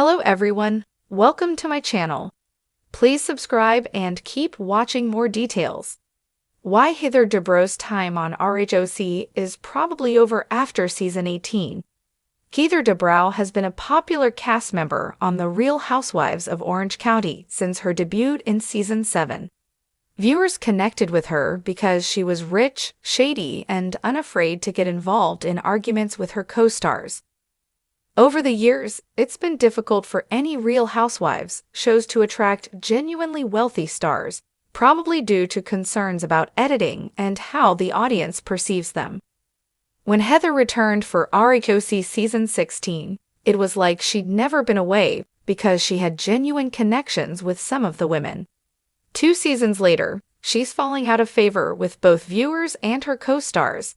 Hello everyone, welcome to my channel. Please subscribe and keep watching more details. Why Heather Dubrow's time on RHOC is probably over after season 18. Heather Dubrow has been a popular cast member on The Real Housewives of Orange County since her debut in season 7. Viewers connected with her because she was rich, shady, and unafraid to get involved in arguments with her co-stars. Over the years, it's been difficult for any Real Housewives shows to attract genuinely wealthy stars, probably due to concerns about editing and how the audience perceives them. When Heather returned for RHOC season 16, it was like she'd never been away because she had genuine connections with some of the women. 2 seasons later, she's falling out of favor with both viewers and her co-stars,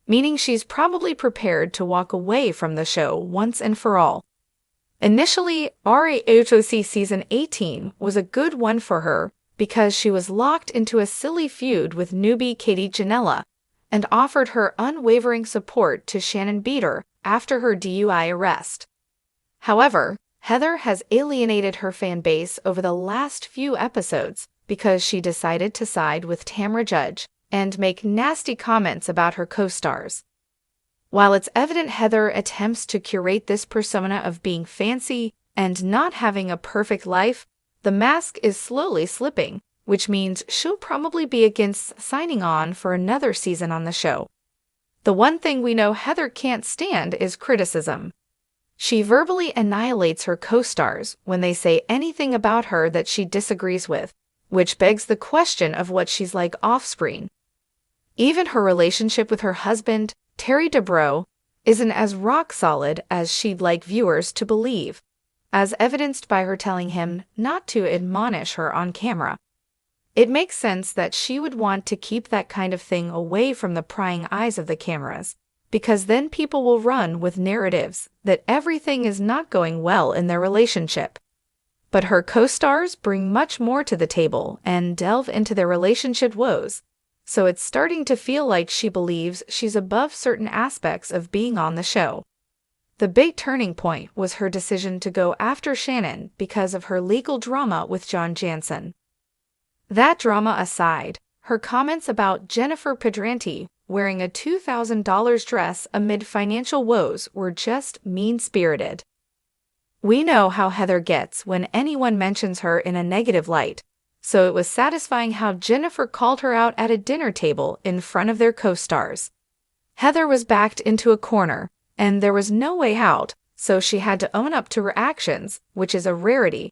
meaning she's probably prepared to walk away from the show once and for all. Initially, RHOC season 18 was a good one for her because she was locked into a silly feud with newbie Katie Janela and offered her unwavering support to Shannon Beater after her DUI arrest. However, Heather has alienated her fan base over the last few episodes because she decided to side with Tamra Judge and make nasty comments about her co-stars. While it's evident Heather attempts to curate this persona of being fancy and not having a perfect life, the mask is slowly slipping, which means she'll probably be against signing on for another season on the show. The one thing we know Heather can't stand is criticism. She verbally annihilates her co-stars when they say anything about her that she disagrees with, which begs the question of what she's like off-screen. Even her relationship with her husband, Terry Dubrow, isn't as rock-solid as she'd like viewers to believe, as evidenced by her telling him not to admonish her on camera. It makes sense that she would want to keep that kind of thing away from the prying eyes of the cameras, because then people will run with narratives that everything is not going well in their relationship. But her co-stars bring much more to the table and delve into their relationship woes, so it's starting to feel like she believes she's above certain aspects of being on the show. The big turning point was her decision to go after Shannon because of her legal drama with John Jansen. That drama aside, her comments about Jennifer Pedranti wearing a $2,000 dress amid financial woes were just mean-spirited. We know how Heather gets when anyone mentions her in a negative light, so it was satisfying how Jennifer called her out at a dinner table in front of their co-stars. Heather was backed into a corner, and there was no way out, so she had to own up to her actions, which is a rarity.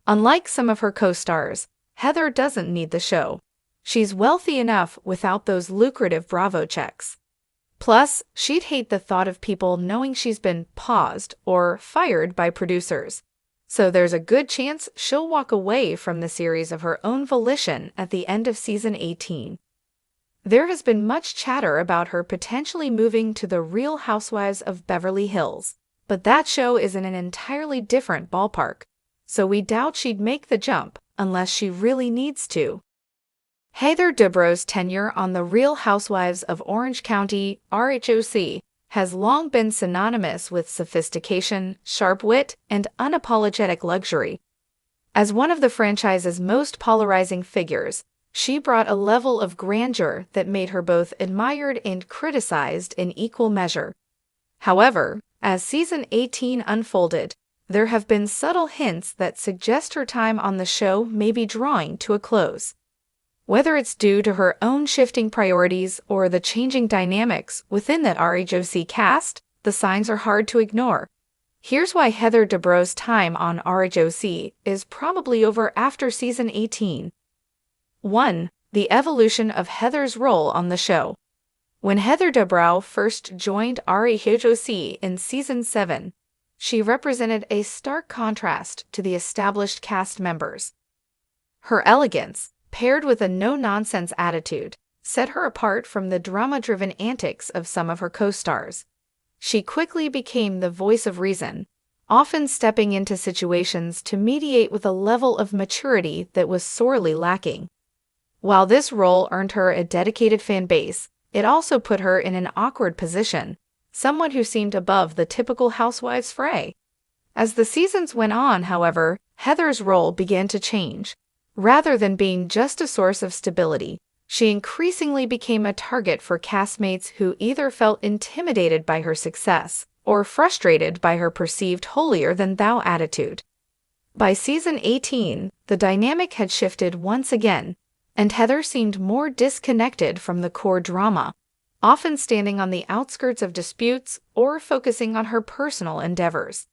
Unlike some of her co-stars, Heather doesn't need the show. She's wealthy enough without those lucrative Bravo checks. Plus, she'd hate the thought of people knowing she's been paused or fired by producers. So there's a good chance she'll walk away from the series of her own volition at the end of season 18. There has been much chatter about her potentially moving to The Real Housewives of Beverly Hills, but that show is in an entirely different ballpark, so we doubt she'd make the jump unless she really needs to. Heather Dubrow's tenure on The Real Housewives of Orange County, RHOC, has long been synonymous with sophistication, sharp wit, and unapologetic luxury. As one of the franchise's most polarizing figures, she brought a level of grandeur that made her both admired and criticized in equal measure. However, as season 18 unfolded, there have been subtle hints that suggest her time on the show may be drawing to a close. Whether it's due to her own shifting priorities or the changing dynamics within that RHOC cast, the signs are hard to ignore. Here's why Heather Dubrow's time on RHOC is probably over after season 18. 1. The evolution of Heather's role on the show. When Heather Dubrow first joined RHOC in season 7, she represented a stark contrast to the established cast members. Her elegance, paired with a no-nonsense attitude, set her apart from the drama-driven antics of some of her co-stars. She quickly became the voice of reason, often stepping into situations to mediate with a level of maturity that was sorely lacking. While this role earned her a dedicated fan base, it also put her in an awkward position, someone who seemed above the typical housewives fray. As the seasons went on, however, Heather's role began to change. Rather than being just a source of stability, she increasingly became a target for castmates who either felt intimidated by her success or frustrated by her perceived holier-than-thou attitude. By season 18, the dynamic had shifted once again, and Heather seemed more disconnected from the core drama, often standing on the outskirts of disputes or focusing on her personal endeavors.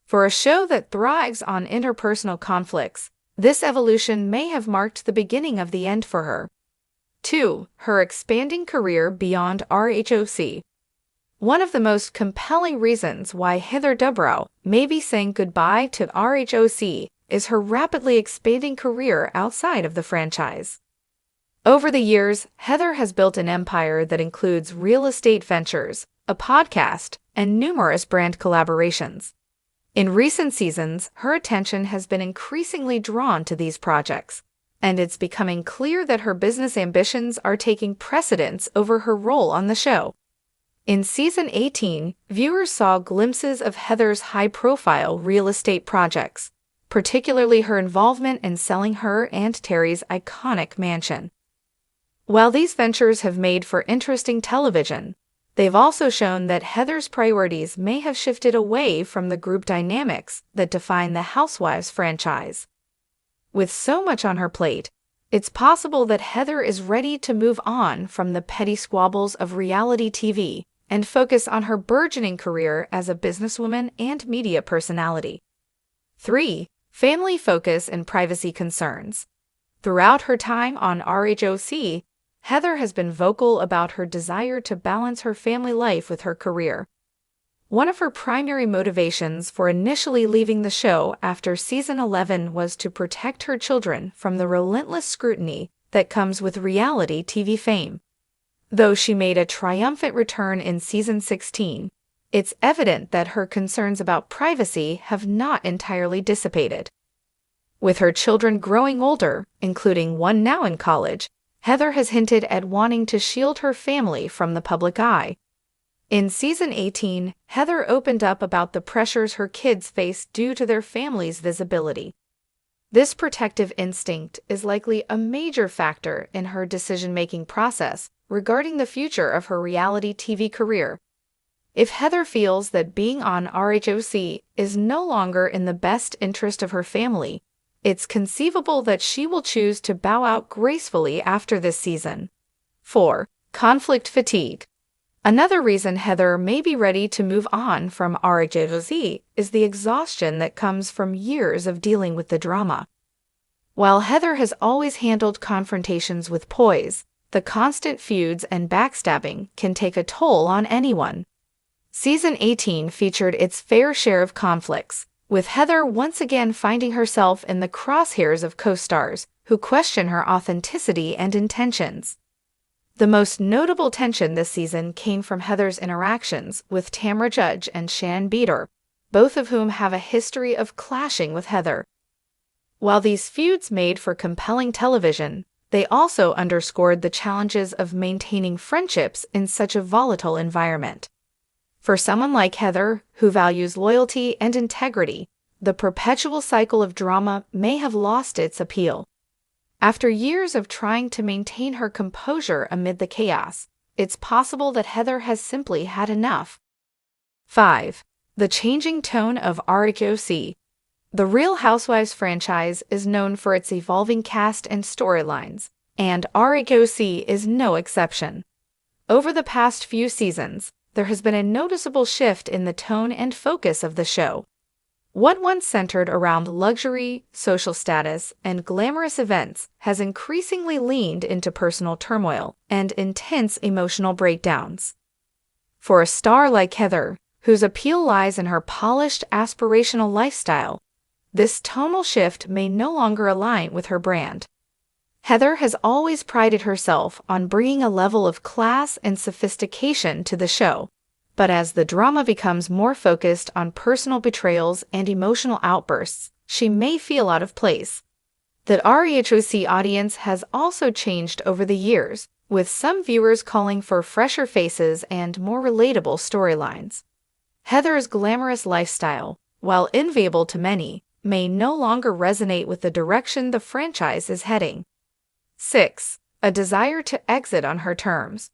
For a show that thrives on interpersonal conflicts, this evolution may have marked the beginning of the end for her. 2. Her expanding career beyond RHOC. One of the most compelling reasons why Heather Dubrow may be saying goodbye to RHOC is her rapidly expanding career outside of the franchise. Over the years, Heather has built an empire that includes real estate ventures, a podcast, and numerous brand collaborations. In recent seasons, her attention has been increasingly drawn to these projects, and it's becoming clear that her business ambitions are taking precedence over her role on the show. In season 18, viewers saw glimpses of Heather's high-profile real estate projects, particularly her involvement in selling her and Terry's iconic mansion. While these ventures have made for interesting television, they've also shown that Heather's priorities may have shifted away from the group dynamics that define the Housewives franchise. With so much on her plate, it's possible that Heather is ready to move on from the petty squabbles of reality TV and focus on her burgeoning career as a businesswoman and media personality. 3. Family focus and privacy concerns. Throughout her time on RHOC, Heather has been vocal about her desire to balance her family life with her career. One of her primary motivations for initially leaving the show after season 11 was to protect her children from the relentless scrutiny that comes with reality TV fame. Though she made a triumphant return in season 16, it's evident that her concerns about privacy have not entirely dissipated. With her children growing older, including one now in college, Heather has hinted at wanting to shield her family from the public eye. In season 18, Heather opened up about the pressures her kids face due to their family's visibility. This protective instinct is likely a major factor in her decision-making process regarding the future of her reality TV career. If Heather feels that being on RHOC is no longer in the best interest of her family, it's conceivable that she will choose to bow out gracefully after this season. 4. Conflict fatigue. Another reason Heather may be ready to move on from RHOC is the exhaustion that comes from years of dealing with the drama. While Heather has always handled confrontations with poise, the constant feuds and backstabbing can take a toll on anyone. Season 18 featured its fair share of conflicts, with Heather once again finding herself in the crosshairs of co-stars who question her authenticity and intentions. The most notable tension this season came from Heather's interactions with Tamra Judge and Shan Beater, both of whom have a history of clashing with Heather. While these feuds made for compelling television, they also underscored the challenges of maintaining friendships in such a volatile environment. For someone like Heather, who values loyalty and integrity, the perpetual cycle of drama may have lost its appeal. After years of trying to maintain her composure amid the chaos, it's possible that Heather has simply had enough. 5. The changing tone of RHOC. The Real Housewives franchise is known for its evolving cast and storylines, and RHOC is no exception. Over the past few seasons, there has been a noticeable shift in the tone and focus of the show. What once centered around luxury, social status, and glamorous events has increasingly leaned into personal turmoil and intense emotional breakdowns. For a star like Heather, whose appeal lies in her polished, aspirational lifestyle, this tonal shift may no longer align with her brand. Heather has always prided herself on bringing a level of class and sophistication to the show, but as the drama becomes more focused on personal betrayals and emotional outbursts, she may feel out of place. The RHOC audience has also changed over the years, with some viewers calling for fresher faces and more relatable storylines. Heather's glamorous lifestyle, while enviable to many, may no longer resonate with the direction the franchise is heading. 6. A desire to exit on her terms.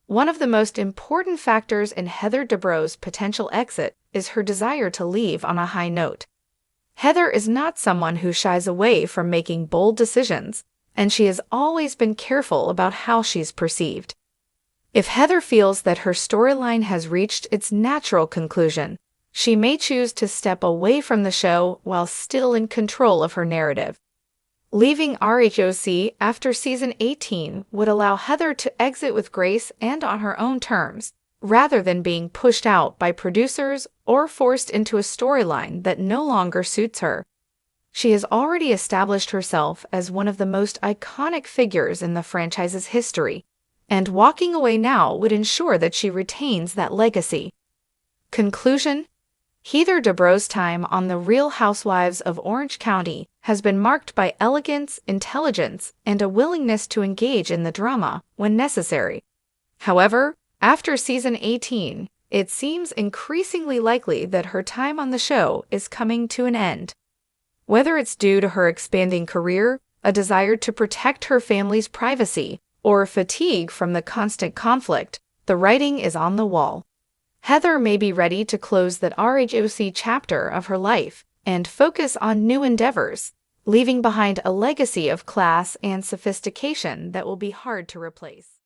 One of the most important factors in Heather Dubrow's potential exit is her desire to leave on a high note. Heather is not someone who shies away from making bold decisions, and she has always been careful about how she's perceived. If Heather feels that her storyline has reached its natural conclusion, she may choose to step away from the show while still in control of her narrative. Leaving RHOC after season 18 would allow Heather to exit with grace and on her own terms, rather than being pushed out by producers or forced into a storyline that no longer suits her. She has already established herself as one of the most iconic figures in the franchise's history, and walking away now would ensure that she retains that legacy. Conclusion: Heather Dubrow's time on The Real Housewives of Orange County has been marked by elegance, intelligence, and a willingness to engage in the drama when necessary. However, after season 18, it seems increasingly likely that her time on the show is coming to an end. Whether it's due to her expanding career, a desire to protect her family's privacy, or fatigue from the constant conflict, the writing is on the wall. Heather may be ready to close that RHOC chapter of her life and focus on new endeavors, leaving behind a legacy of class and sophistication that will be hard to replace.